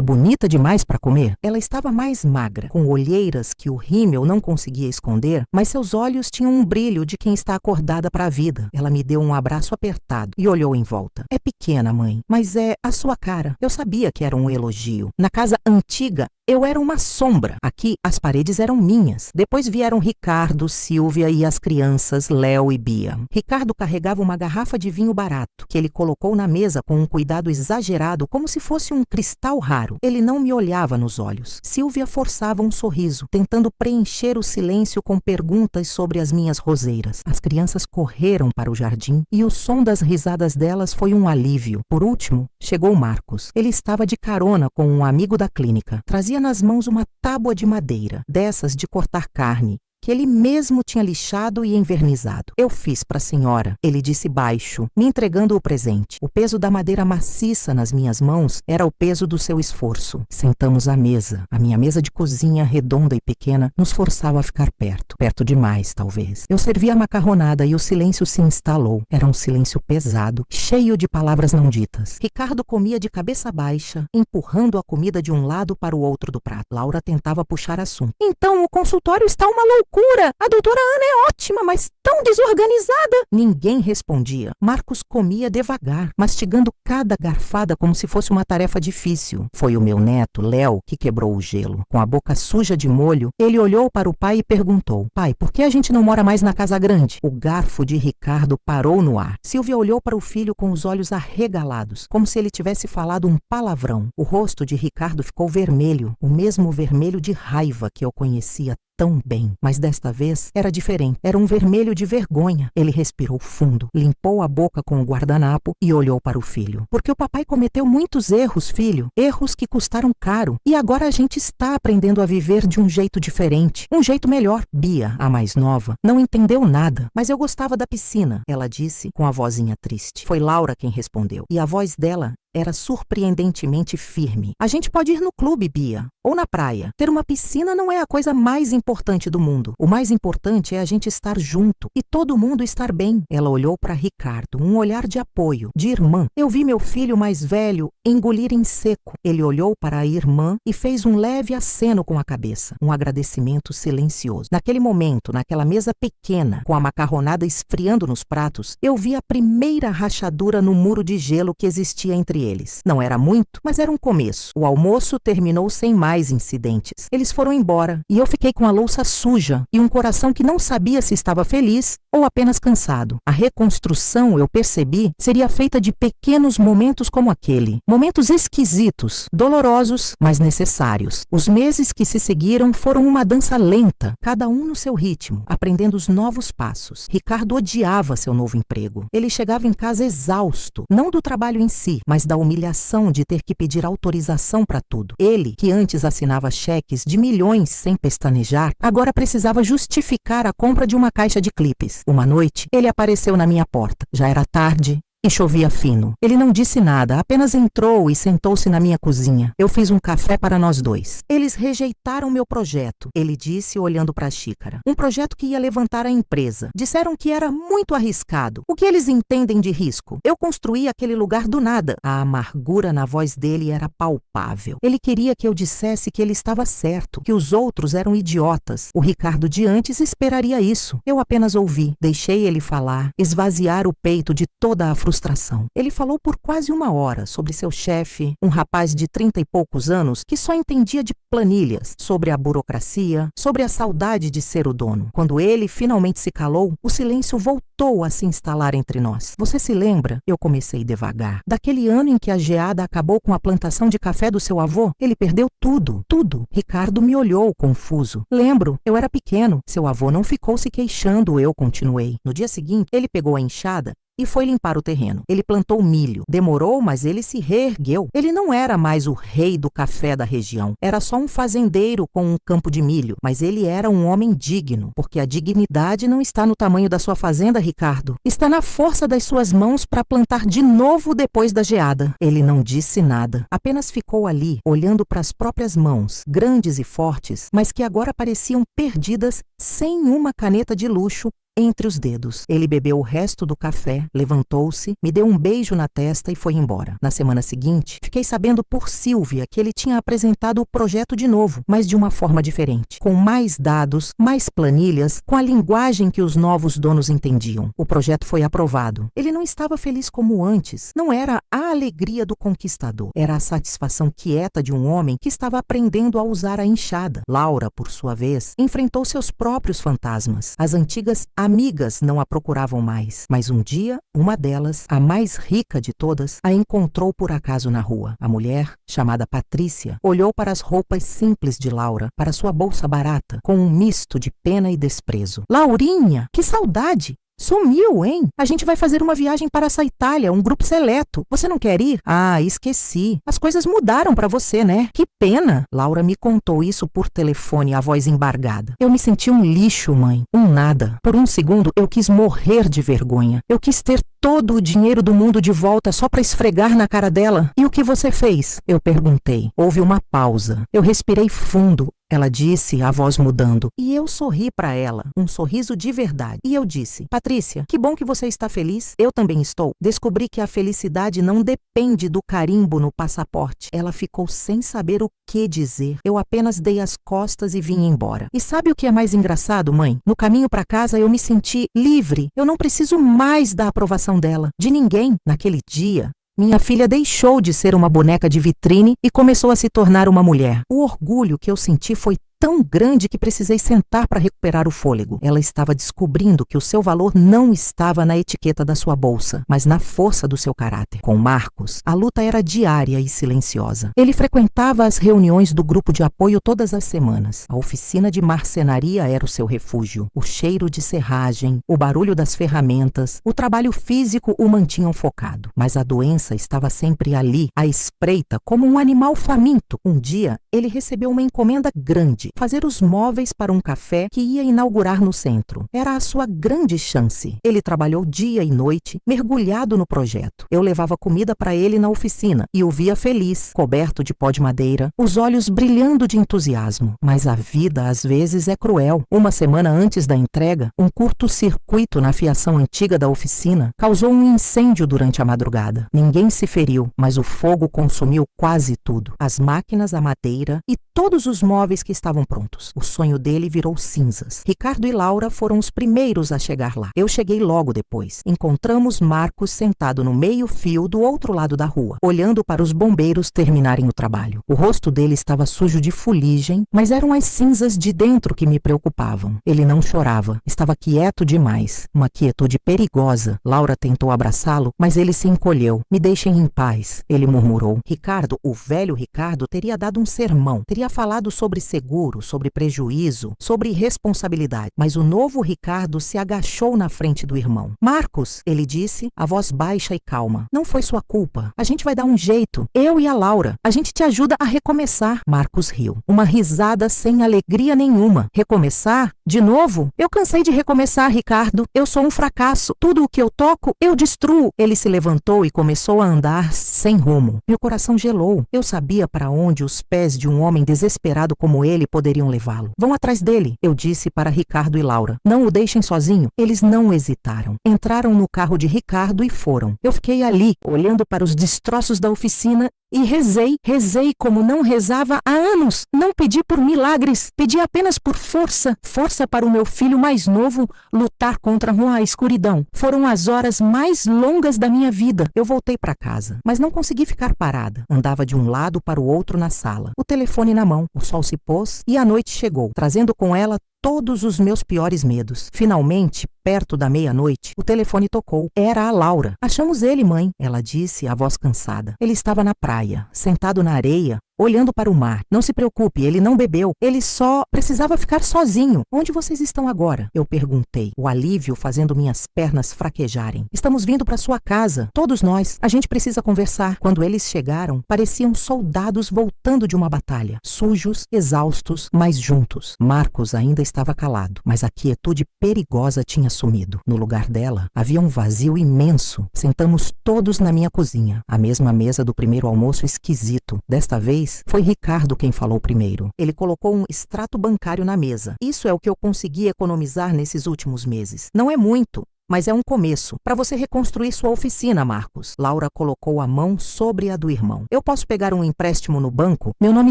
bonita demais para comer. Ela estava mais magra, com olheiras que o rímel não conseguia esconder, mas seus olhos tinham um brilho de quem está acordada para a vida. Ela me deu um abraço apertado e olhou em volta. É pequena, mãe, mas é a sua cara. Eu sabia que era um elogio. Na casa antiga, eu era uma sombra. Aqui, as paredes eram minhas. Depois vieram Ricardo, Silvia e as crianças, Léo e Bia. Ricardo carregava uma garrafa de vinho barato, que ele colocou na mesa com um cuidado exagerado, como se fosse um cristal raro. Ele não me olhava nos olhos. Silvia forçava um sorriso, tentando preencher o silêncio com perguntas sobre as minhas roseiras. As crianças correram para o jardim e o som das risadas delas foi um alívio. Por último, chegou Marcos. Ele estava de carona com um amigo da clínica. Trazia nas mãos uma tábua de madeira, dessas de cortar carne, que ele mesmo tinha lixado e envernizado. Eu fiz para a senhora, ele disse baixo, me entregando o presente. O peso da madeira maciça nas minhas mãos era o peso do seu esforço. Sentamos à mesa. A minha mesa de cozinha, redonda e pequena, nos forçava a ficar perto. Perto demais, talvez. Eu servia a macarronada e o silêncio se instalou. Era um silêncio pesado, cheio de palavras não ditas. Ricardo comia de cabeça baixa, empurrando a comida de um lado para o outro do prato. Laura tentava puxar assunto. Então, o consultório está uma loucura. A doutora Ana é ótima, mas tão desorganizada. Ninguém respondia. Marcos comia devagar, mastigando cada garfada como se fosse uma tarefa difícil. Foi o meu neto, Léo, que quebrou o gelo. Com a boca suja de molho, ele olhou para o pai e perguntou: pai, por que a gente não mora mais na casa grande? O garfo de Ricardo parou no ar. Silvia olhou para o filho com os olhos arregalados, como se ele tivesse falado um palavrão. O rosto de Ricardo ficou vermelho, o mesmo vermelho de raiva que eu conhecia tão bem, mas desta vez era diferente. Era um vermelho de vergonha. Ele respirou fundo, limpou a boca com o guardanapo e olhou para o filho. Porque o papai cometeu muitos erros, filho. Erros que custaram caro. E agora a gente está aprendendo a viver de um jeito diferente. Um jeito melhor. Bia, a mais nova, não entendeu nada. Mas eu gostava da piscina, ela disse com a vozinha triste. Foi Laura quem respondeu. E a voz dela era surpreendentemente firme. A gente pode ir no clube, Bia, ou na praia. Ter uma piscina não é a coisa mais importante do mundo. O mais importante é a gente estar junto e todo mundo estar bem. Ela olhou para Ricardo, um olhar de apoio, de irmã. Eu vi meu filho mais velho engolir em seco. Ele olhou para a irmã e fez um leve aceno com a cabeça, um agradecimento silencioso. Naquele momento, naquela mesa pequena, com a macarronada esfriando nos pratos, eu vi a primeira rachadura no muro de gelo que existia entre eles. Não era muito, mas era um começo. O almoço terminou sem mais incidentes. Eles foram embora e eu fiquei com a louça suja e um coração que não sabia se estava feliz ou apenas cansado. A reconstrução, eu percebi, seria feita de pequenos momentos como aquele. Momentos esquisitos, dolorosos, mas necessários. Os meses que se seguiram foram uma dança lenta, cada um no seu ritmo, aprendendo os novos passos. Ricardo odiava seu novo emprego. Ele chegava em casa exausto, não do trabalho em si, mas da humilhação de ter que pedir autorização para tudo. Ele, que antes assinava cheques de milhões sem pestanejar, agora precisava justificar a compra de uma caixa de clipes. Uma noite, ele apareceu na minha porta. Já era tarde e chovia fino. Ele não disse nada, apenas entrou e sentou-se na minha cozinha. Eu fiz um café para nós dois. Eles rejeitaram meu projeto, ele disse olhando para a xícara. Um projeto que ia levantar a empresa. Disseram que era muito arriscado. O que eles entendem de risco? Eu construí aquele lugar do nada. A amargura na voz dele era palpável. Ele queria que eu dissesse que ele estava certo, que os outros eram idiotas. O Ricardo de antes esperaria isso. Eu apenas ouvi, deixei ele falar, esvaziar o peito de toda a frustração. Ele falou por quase uma hora sobre seu chefe, um rapaz de 30 e poucos anos que só entendia de planilhas, sobre a burocracia, sobre a saudade de ser o dono. Quando ele finalmente se calou, o silêncio voltou a se instalar entre nós. Você se lembra? Eu comecei devagar. Daquele ano em que a geada acabou com a plantação de café do seu avô? Ele perdeu tudo, tudo. Ricardo me olhou confuso. Lembro, eu era pequeno. Seu avô não ficou se queixando, eu continuei. No dia seguinte, ele pegou a enxada e foi limpar o terreno. Ele plantou milho. Demorou, mas ele se reergueu. Ele não era mais o rei do café da região. Era só um fazendeiro com um campo de milho. Mas ele era um homem digno, porque a dignidade não está no tamanho da sua fazenda, Ricardo. Está na força das suas mãos para plantar de novo depois da geada. Ele não disse nada. Apenas ficou ali, olhando para as próprias mãos, grandes e fortes, mas que agora pareciam perdidas, sem uma caneta de luxo entre os dedos. Ele bebeu o resto do café, levantou-se, me deu um beijo na testa e foi embora. Na semana seguinte, fiquei sabendo por Silvia que ele tinha apresentado o projeto de novo, mas de uma forma diferente, com mais dados, mais planilhas, com a linguagem que os novos donos entendiam. O projeto foi aprovado. Ele não estava feliz como antes. Não era a alegria do conquistador. Era a satisfação quieta de um homem que estava aprendendo a usar a enxada. Laura, por sua vez, enfrentou seus próprios fantasmas. As antigas amigas não a procuravam mais, mas um dia, uma delas, a mais rica de todas, a encontrou por acaso na rua. A mulher, chamada Patrícia, olhou para as roupas simples de Laura, para sua bolsa barata, com um misto de pena e desprezo. Laurinha, que saudade! Sumiu, hein? A gente vai fazer uma viagem para essa Itália, um grupo seleto. Você não quer ir? Ah, esqueci. As coisas mudaram para você, né? Que pena. Laura me contou isso por telefone, a voz embargada. Eu me senti um lixo, mãe. Um nada. Por um segundo, eu quis morrer de vergonha. Eu quis ter todo o dinheiro do mundo de volta só para esfregar na cara dela. E o que você fez? Eu perguntei. Houve uma pausa. Eu respirei fundo. Ela disse, a voz mudando, e eu sorri para ela, um sorriso de verdade. E eu disse, Patrícia, que bom que você está feliz. Eu também estou. Descobri que a felicidade não depende do carimbo no passaporte. Ela ficou sem saber o que dizer. Eu apenas dei as costas e vim embora. E sabe o que é mais engraçado, mãe? No caminho para casa eu me senti livre. Eu não preciso mais da aprovação dela, de ninguém. Naquele dia, minha filha deixou de ser uma boneca de vitrine e começou a se tornar uma mulher. O orgulho que eu senti foi tão grande que precisei sentar para recuperar o fôlego. Ela estava descobrindo que o seu valor não estava na etiqueta da sua bolsa, mas na força do seu caráter. Com Marcos, a luta era diária e silenciosa. Ele frequentava as reuniões do grupo de apoio todas as semanas. A oficina de marcenaria era o seu refúgio. O cheiro de serragem, o barulho das ferramentas, o trabalho físico o mantinham focado. Mas a doença estava sempre ali, à espreita, como um animal faminto. Um dia, ele recebeu uma encomenda grande, fazer os móveis para um café que ia inaugurar no centro. Era a sua grande chance. Ele trabalhou dia e noite, mergulhado no projeto. Eu levava comida para ele na oficina e o via feliz, coberto de pó de madeira, os olhos brilhando de entusiasmo. Mas a vida, às vezes, é cruel. Uma semana antes da entrega, um curto-circuito na fiação antiga da oficina causou um incêndio durante a madrugada. Ninguém se feriu, mas o fogo consumiu quase tudo. As máquinas, a madeira e todos os móveis que estavam estavam prontos. O sonho dele virou cinzas. Ricardo e Laura foram os primeiros a chegar lá. Eu cheguei logo depois. Encontramos Marcos sentado no meio-fio do outro lado da rua, olhando para os bombeiros terminarem o trabalho. O rosto dele estava sujo de fuligem, mas eram as cinzas de dentro que me preocupavam. Ele não chorava. Estava quieto demais. Uma quietude perigosa. Laura tentou abraçá-lo, mas ele se encolheu. Me deixem em paz, ele murmurou. Ricardo, o velho Ricardo, teria dado um sermão. Teria falado sobre seguro, sobre prejuízo, sobre responsabilidade. Mas o novo Ricardo se agachou na frente do irmão. Marcos, ele disse, a voz baixa e calma. Não foi sua culpa. A gente vai dar um jeito. Eu e a Laura. A gente te ajuda a recomeçar. Marcos riu. Uma risada sem alegria nenhuma. Recomeçar? De novo? Eu cansei de recomeçar, Ricardo. Eu sou um fracasso. Tudo o que eu toco, eu destruo. Ele se levantou e começou a andar sem rumo. Meu coração gelou. Eu sabia para onde os pés de um homem desesperado como ele poderiam levá-lo. Vão atrás dele, eu disse para Ricardo e Laura. Não o deixem sozinho. Eles não hesitaram. Entraram no carro de Ricardo e foram. Eu fiquei ali, olhando para os destroços da oficina e rezei como não rezava há anos. Não pedi por milagres, pedi apenas por força. Força para o meu filho mais novo lutar contra a escuridão. Foram as horas mais longas da minha vida. Eu voltei para casa, mas não consegui ficar parada. Andava de um lado para o outro na sala, o telefone na mão. O sol se pôs e a noite chegou, trazendo com ela todos os meus piores medos. Finalmente, perto da meia-noite, o telefone tocou. Era a Laura. Achamos ele, mãe, ela disse, a voz cansada. Ele estava na praia, sentado na areia, olhando para o mar. Não se preocupe, ele não bebeu. Ele só precisava ficar sozinho. Onde vocês estão agora? Eu perguntei, o alívio fazendo minhas pernas fraquejarem. Estamos vindo para sua casa, todos nós. A gente precisa conversar. Quando eles chegaram, pareciam soldados voltando de uma batalha. Sujos, exaustos, mas juntos. Marcos ainda estava calado, mas a quietude perigosa tinha sumido. No lugar dela, havia um vazio imenso. Sentamos todos na minha cozinha, a mesma mesa do primeiro almoço esquisito. Desta vez, foi Ricardo quem falou primeiro. Ele colocou um extrato bancário na mesa. Isso é o que eu consegui economizar nesses últimos meses. Não é muito, mas é um começo. Para você reconstruir sua oficina, Marcos. Laura colocou a mão sobre a do irmão. Eu posso pegar um empréstimo no banco? Meu nome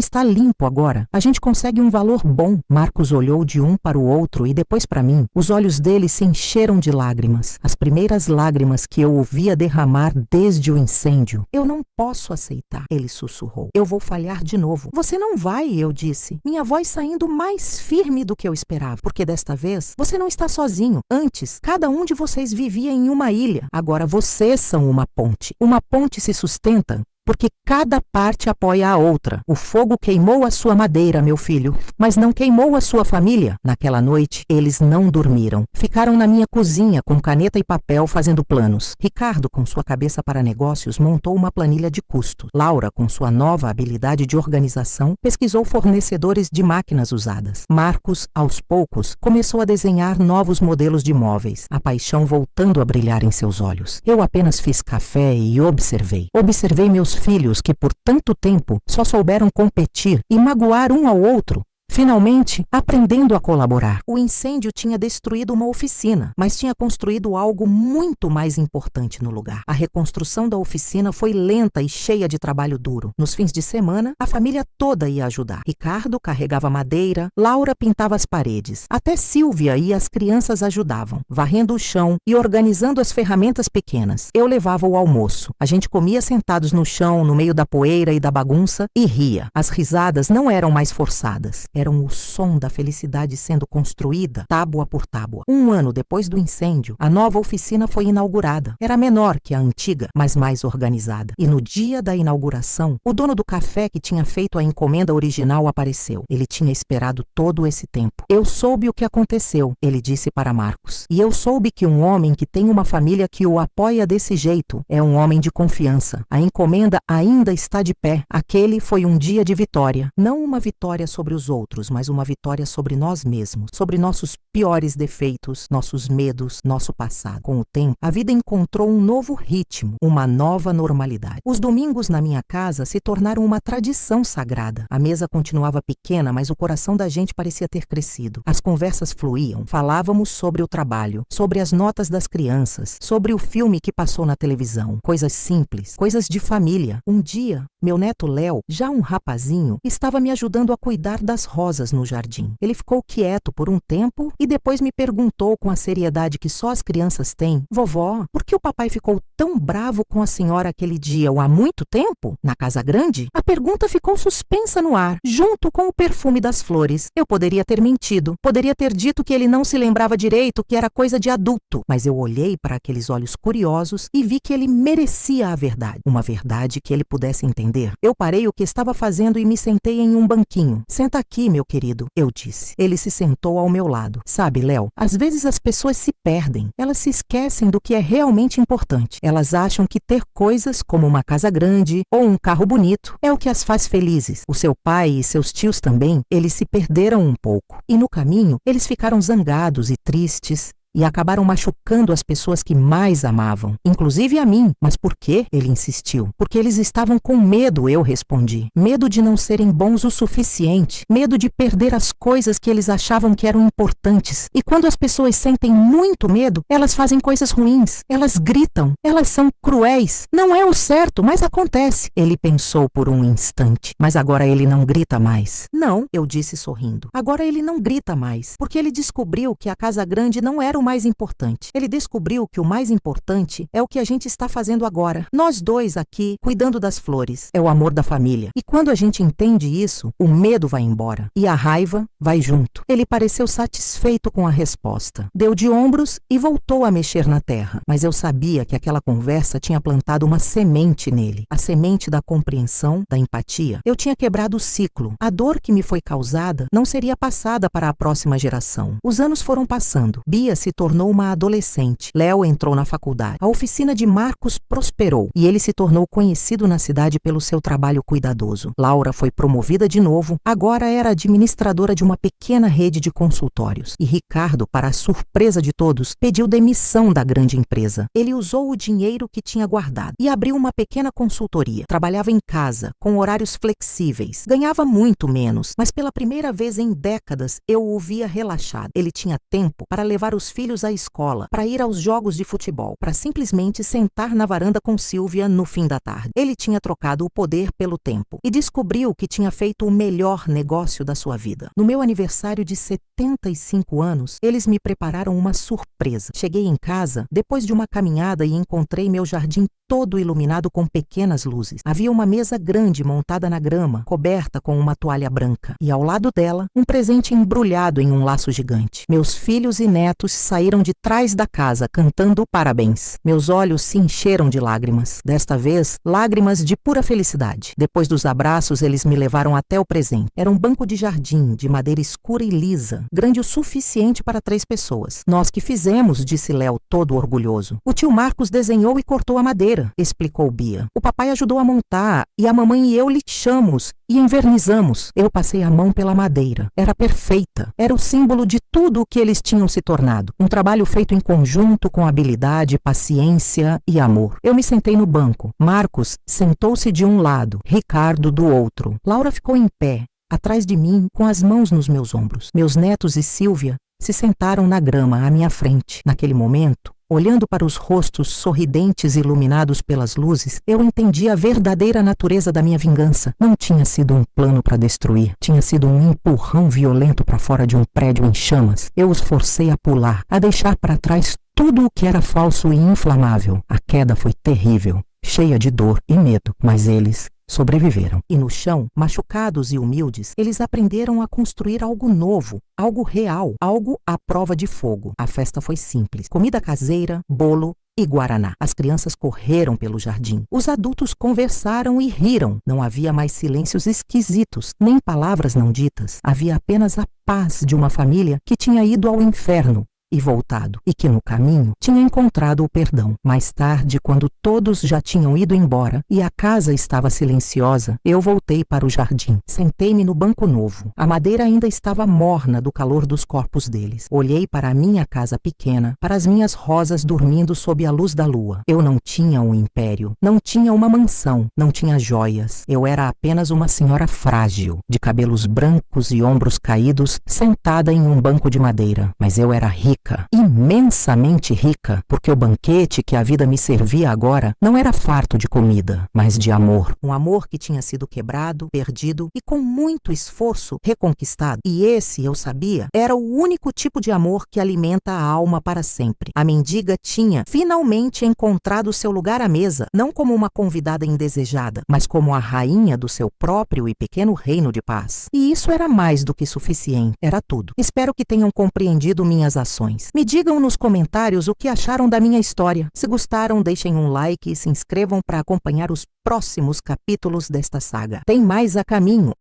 está limpo agora. A gente consegue um valor bom. Marcos olhou de um para o outro e depois para mim. Os olhos dele se encheram de lágrimas. As primeiras lágrimas que eu ouvia derramar desde o incêndio. Eu não posso aceitar, ele sussurrou. Eu vou falhar de novo. Você não vai, eu disse. Minha voz saindo mais firme do que eu esperava. Porque desta vez, você não está sozinho. Antes, cada um de vocês vivia em uma ilha. Agora vocês são uma ponte. Uma ponte se sustenta porque cada parte apoia a outra. O fogo queimou a sua madeira, meu filho, mas não queimou a sua família. Naquela noite, eles não dormiram. Ficaram na minha cozinha com caneta e papel fazendo planos. Ricardo, com sua cabeça para negócios, montou uma planilha de custos. Laura, com sua nova habilidade de organização, pesquisou fornecedores de máquinas usadas. Marcos, aos poucos, começou a desenhar novos modelos de móveis, a paixão voltando a brilhar em seus olhos. Eu apenas fiz café e observei. Observei meus filhos que por tanto tempo só souberam competir e magoar um ao outro. Finalmente, aprendendo a colaborar. O incêndio tinha destruído uma oficina, mas tinha construído algo muito mais importante no lugar. A reconstrução da oficina foi lenta e cheia de trabalho duro. Nos fins de semana, a família toda ia ajudar. Ricardo carregava madeira, Laura pintava as paredes. Até Silvia e as crianças ajudavam, varrendo o chão e organizando as ferramentas pequenas. Eu levava o almoço. A gente comia sentados no chão, no meio da poeira e da bagunça, e ria. As risadas não eram mais forçadas. Eram o som da felicidade sendo construída, tábua por tábua. Um ano depois do incêndio, a nova oficina foi inaugurada. Era menor que a antiga, mas mais organizada. E no dia da inauguração, o dono do café que tinha feito a encomenda original apareceu. Ele tinha esperado todo esse tempo. Eu soube o que aconteceu, ele disse para Marcos. E eu soube que um homem que tem uma família que o apoia desse jeito é um homem de confiança. A encomenda ainda está de pé. Aquele foi um dia de vitória. Não uma vitória sobre os outros, mas uma vitória sobre nós mesmos, sobre nossos piores defeitos, nossos medos, nosso passado. Com o tempo, a vida encontrou um novo ritmo, uma nova normalidade. Os domingos na minha casa se tornaram uma tradição sagrada. A mesa continuava pequena, mas o coração da gente parecia ter crescido. As conversas fluíam. Falávamos sobre o trabalho, sobre as notas das crianças, sobre o filme que passou na televisão. Coisas simples, coisas de família. Um dia, Meu neto Léo, já um rapazinho, estava me ajudando a cuidar das rosas no jardim. Ele ficou quieto por um tempo e depois me perguntou com a seriedade que só as crianças têm: vovó, por que o papai ficou tão bravo com a senhora aquele dia ou há muito tempo? Na casa grande? A pergunta ficou suspensa no ar, junto com o perfume das flores. Eu poderia ter mentido, poderia ter dito que ele não se lembrava direito, que era coisa de adulto, mas eu olhei para aqueles olhos curiosos e vi que ele merecia a verdade, uma verdade que ele pudesse entender. Eu parei o que estava fazendo e me sentei em um banquinho. Senta aqui, meu querido, eu disse. Ele se sentou ao meu lado. Sabe, Léo, às vezes as pessoas se perdem. Elas se esquecem do que é realmente importante. Elas acham que ter coisas como uma casa grande ou um carro bonito é o que as faz felizes. O seu pai e seus tios também, eles se perderam um pouco. E no caminho, eles ficaram zangados e tristes e acabaram machucando as pessoas que mais amavam, inclusive a mim. Mas por quê? Ele insistiu. Porque eles estavam com medo, eu respondi. Medo de não serem bons o suficiente, medo de perder as coisas que eles achavam que eram importantes. E quando as pessoas sentem muito medo, elas fazem coisas ruins, elas gritam, elas são cruéis. Não é o certo, mas acontece. Ele pensou por um instante, mas agora ele não grita mais. Não, eu disse sorrindo. Agora ele não grita mais, porque ele descobriu que a casa grande não era o mais importante. Ele descobriu que o mais importante é o que a gente está fazendo agora. Nós dois aqui, cuidando das flores. É o amor da família. E quando a gente entende isso, o medo vai embora. E a raiva vai junto. Ele pareceu satisfeito com a resposta. Deu de ombros e voltou a mexer na terra. Mas eu sabia que aquela conversa tinha plantado uma semente nele. A semente da compreensão, da empatia. Eu tinha quebrado o ciclo. A dor que me foi causada não seria passada para a próxima geração. Os anos foram passando. Bia se tornou uma adolescente. Léo entrou na faculdade. A oficina de Marcos prosperou e ele se tornou conhecido na cidade pelo seu trabalho cuidadoso. Laura foi promovida de novo, agora era administradora de uma pequena rede de consultórios. E Ricardo, para a surpresa de todos, pediu demissão da grande empresa. Ele usou o dinheiro que tinha guardado e abriu uma pequena consultoria. Trabalhava em casa, com horários flexíveis. Ganhava muito menos, mas pela primeira vez em décadas eu o via relaxado. Ele tinha tempo para levar os filhos à escola, para ir aos jogos de futebol, para simplesmente sentar na varanda com Silvia no fim da tarde. Ele tinha trocado o poder pelo tempo e descobriu que tinha feito o melhor negócio da sua vida. No meu aniversário de 75 anos, eles me prepararam uma surpresa. Cheguei em casa depois de uma caminhada e encontrei meu jardim todo iluminado com pequenas luzes. Havia uma mesa grande montada na grama, coberta com uma toalha branca, e ao lado dela, um presente embrulhado em um laço gigante. Meus filhos e netos saíram de trás da casa cantando parabéns. Meus olhos se encheram de lágrimas. Desta vez, lágrimas de pura felicidade. Depois dos abraços, eles me levaram até o presente. Era um banco de jardim, de madeira escura e lisa, grande o suficiente para 3 pessoas. Nós que fizemos, disse Léo, todo orgulhoso. O tio Marcos desenhou e cortou a madeira, explicou Bia. O papai ajudou a montar e a mamãe e eu lixamos e envernizamos. Eu passei a mão pela madeira. Era perfeita. Era o símbolo de tudo o que eles tinham se tornado. Um trabalho feito em conjunto com habilidade, paciência e amor. Eu me sentei no banco. Marcos sentou-se de um lado, Ricardo do outro. Laura ficou em pé, atrás de mim, com as mãos nos meus ombros. Meus netos e Silvia se sentaram na grama à minha frente. Naquele momento, olhando para os rostos sorridentes e iluminados pelas luzes, eu entendi a verdadeira natureza da minha vingança. Não tinha sido um plano para destruir, tinha sido um empurrão violento para fora de um prédio em chamas. Eu os forcei a pular, a deixar para trás tudo o que era falso e inflamável. A queda foi terrível, cheia de dor e medo, mas eles sobreviveram. E no chão, machucados e humildes, eles aprenderam a construir algo novo, algo real, algo à prova de fogo. A festa foi simples. Comida caseira, bolo e guaraná. As crianças correram pelo jardim. Os adultos conversaram e riram. Não havia mais silêncios esquisitos, nem palavras não ditas. Havia apenas a paz de uma família que tinha ido ao inferno e voltado, e que no caminho tinha encontrado o perdão. Mais tarde, quando todos já tinham ido embora e a casa estava silenciosa, eu voltei para o jardim. Sentei-me no banco novo. A madeira ainda estava morna do calor dos corpos deles. Olhei para a minha casa pequena, para as minhas rosas dormindo sob a luz da lua. Eu não tinha um império, não tinha uma mansão, não tinha joias. Eu era apenas uma senhora frágil, de cabelos brancos e ombros caídos, sentada em um banco de madeira. Mas eu era rica. rica, imensamente rica, porque o banquete que a vida me servia agora não era farto de comida, mas de amor. Um amor que tinha sido quebrado, perdido e com muito esforço reconquistado. E esse, eu sabia, era o único tipo de amor que alimenta a alma para sempre. A mendiga tinha finalmente encontrado seu lugar à mesa, não como uma convidada indesejada, mas como a rainha do seu próprio e pequeno reino de paz. E isso era mais do que suficiente, era tudo. Espero que tenham compreendido minhas ações. Me digam nos comentários o que acharam da minha história. Se gostaram, deixem um like e se inscrevam para acompanhar os próximos capítulos desta saga. Tem mais a caminho.